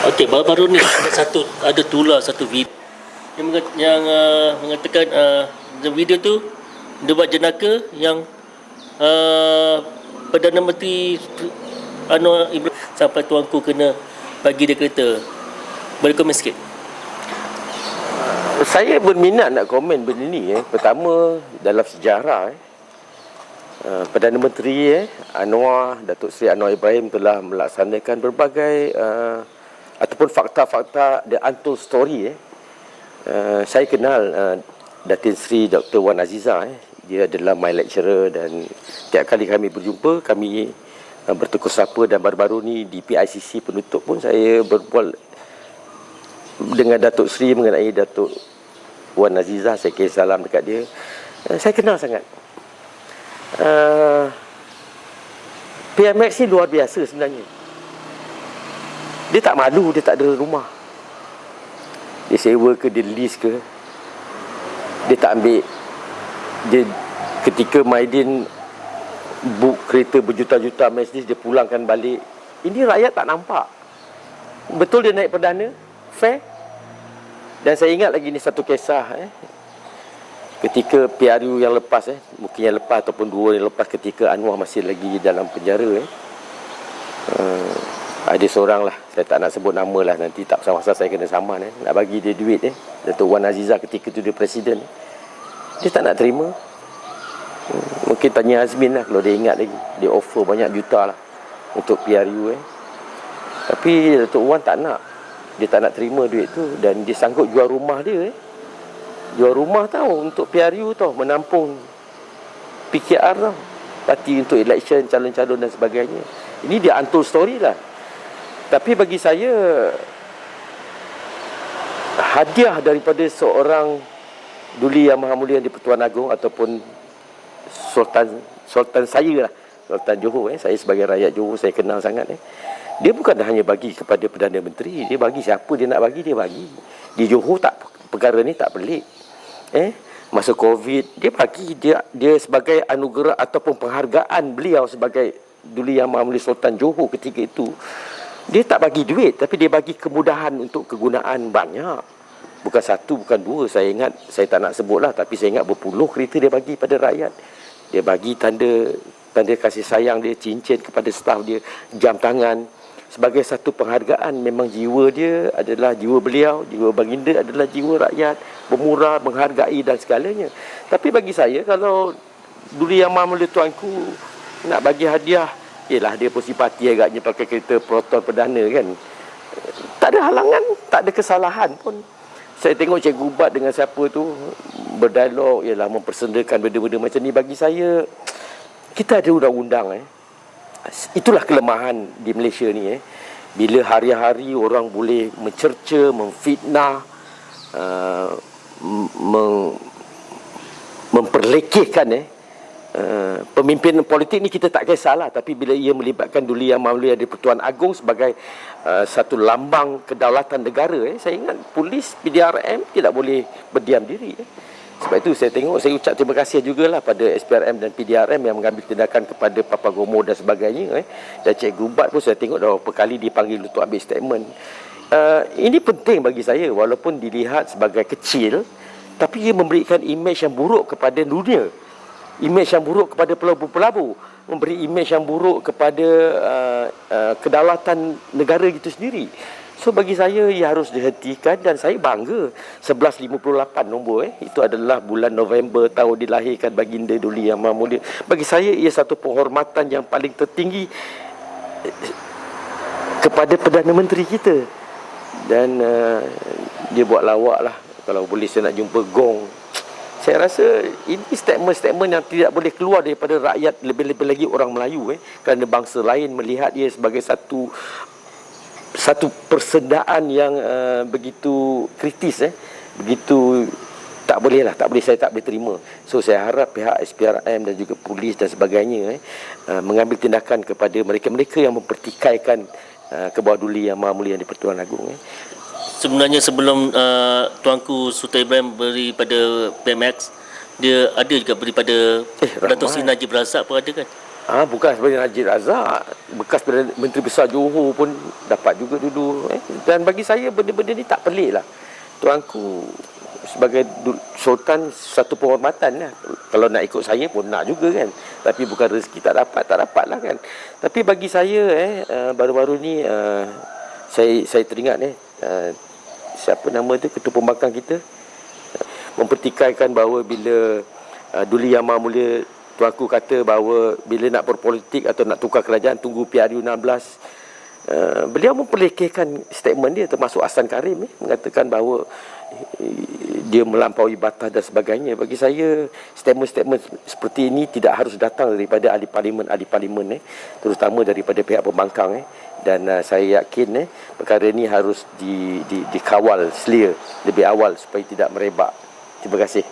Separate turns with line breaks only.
Okey, baru-baru ni ada tular satu video yang mengatakan the video tu debat jenaka yang Perdana Menteri Anwar Ibrahim sampai tuanku kena bagi dia kereta. Boleh komen sikit?
Saya berminat nak komen benda ni. Pertama, dalam sejarah Perdana Menteri Datuk Seri Anwar Ibrahim telah melaksanakan berbagai ataupun fakta-fakta the untold story. Saya kenal Datin Seri Dr. Wan Azizah. Dia adalah my lecturer dan tiap kali kami berjumpa, kami bertegur sapa, dan baru-baru ni di PICC penutup pun saya berbual dengan Datuk Seri mengenai Datuk Wan Azizah. Saya kirim salam dekat dia. Saya kenal sangat. PMX ni luar biasa sebenarnya. Dia tak malu, dia tak ada rumah. Dia sewa ke, dia lease ke. Dia tak ambil. Dia ketika Maidin book kereta berjuta-juta Mercedes, dia pulangkan balik. Ini rakyat tak nampak. Betul dia naik perdana, fair. Dan saya ingat lagi ni satu kisah ketika PRU yang lepas mungkin yang lepas ataupun 2 yang lepas, ketika Anwar masih lagi dalam penjara ada seorang lah, saya tak nak sebut nama lah, nanti tak pasal-pasal saya kena saman nak bagi dia duit Datuk Wan Azizah ketika tu dia presiden. Dia tak nak terima. Mungkin tanya Azmin lah kalau dia ingat lagi. Dia offer banyak juta lah untuk PRU Tapi Datuk Wan tak nak. Dia tak nak terima duit tu. Dan dia sanggup jual rumah dia Jual rumah tau untuk PRU tau, menampung PKR tau, parti untuk election, calon-calon dan sebagainya. Ini dia untold story lah. Tapi bagi saya, hadiah daripada seorang Duli Yang Maha Mulia di-Pertuan Agong ataupun Sultan saya lah, Sultan Johor saya sebagai rakyat Johor, saya kenal sangat dia bukan hanya bagi kepada Perdana Menteri, dia bagi siapa dia nak bagi, dia bagi. Di Johor tak, perkara ni tak pelik. Masa Covid dia bagi, dia sebagai anugerah ataupun penghargaan beliau sebagai Duli Yang Maha Mulia Sultan Johor ketika itu. Dia tak bagi duit, tapi dia bagi kemudahan untuk kegunaan banyak. Bukan satu, bukan 2. Saya ingat, saya tak nak sebut lah, tapi saya ingat berpuluh kereta dia bagi pada rakyat. Dia bagi tanda kasih sayang dia, cincin kepada staf dia, jam tangan. Sebagai satu penghargaan, memang jiwa dia adalah jiwa beliau, jiwa baginda adalah jiwa rakyat, bermurah, menghargai dan segalanya. Tapi bagi saya, kalau Duli Yang Maha Mulia tuanku nak bagi hadiah, yelah dia pun simpati agaknya pakai kereta Proton Perdana kan. Tak ada halangan, tak ada kesalahan pun. Saya tengok Cikgu Ubat dengan siapa tu berdialog, ialah mempersendakan benda-benda macam ni. Bagi saya, kita ada undang-undang Itulah kelemahan di Malaysia ni Bila hari-hari orang boleh mencerca, memfitnah, memperlekehkan pemimpin politik ni, kita tak kisahlah. Tapi bila ia melibatkan Duli Yang Maha Mulia di-Pertuan Agong sebagai satu lambang kedaulatan negara, saya ingat polis, PDRM tidak boleh berdiam diri. Sebab itu saya ucap terima kasih jugalah pada SPRM dan PDRM yang mengambil tindakan kepada Papa Gomo dan sebagainya. Dan Cikgu Ubat pun saya tengok dah beberapa kali dipanggil untuk ambil statement. Ini penting bagi saya, walaupun dilihat sebagai kecil, tapi ia memberikan imej yang buruk kepada dunia, imej yang buruk kepada pelabur-pelabur, memberi imej yang buruk kepada kedaulatan negara itu sendiri. So bagi saya ia harus dihentikan, dan saya bangga 1158 nombor itu adalah bulan November tahun dilahirkan baginda Duli Yang Maha Mulia. Bagi saya ia satu penghormatan yang paling tertinggi kepada Perdana Menteri kita. Dan dia buat lawak lah, kalau boleh saya nak jumpa gong. Saya rasa ini statement-statement yang tidak boleh keluar daripada rakyat, lebih-lebih lagi orang Melayu kerana bangsa lain melihat ia sebagai satu persendaan yang begitu kritis, begitu tak boleh, saya tak boleh terima. So saya harap pihak SPRM dan juga polis dan sebagainya mengambil tindakan kepada mereka-mereka yang mempertikaikan ke bawah Duli Yang Maha Mulia di-Pertuan Agong.
Sebenarnya sebelum tuanku Sultan Ibrahim beri pada PMX, dia ada juga beri pada Datuk Seri Najib Razak pun ada kan?
Bukan sebenarnya Najib Razak, bekas Perdana Menteri Besar Johor pun dapat juga duduk. Dan bagi saya benda-benda ni tak pelik lah. Tuanku sebagai sultan satu penghormatan lah. Kalau nak ikut saya pun nak juga kan. Tapi bukan rezeki tak dapat lah kan. Tapi bagi saya baru-baru ni saya teringat siapa nama tu, Ketua Pembangkang kita mempertikaikan bahawa bila Duli Yang Maha Mulia tuanku kata bahawa bila nak berpolitik atau nak tukar kerajaan tunggu PRU 16. Beliau memperlekehkan statement dia, termasuk Hasan Karim mengatakan bahawa dia melampaui batas dan sebagainya. Bagi saya statement-statement seperti ini tidak harus datang daripada ahli parlimen terutama daripada pihak pembangkang dan saya yakin perkara ini harus dikawal selia lebih awal supaya tidak merebak. Terima kasih.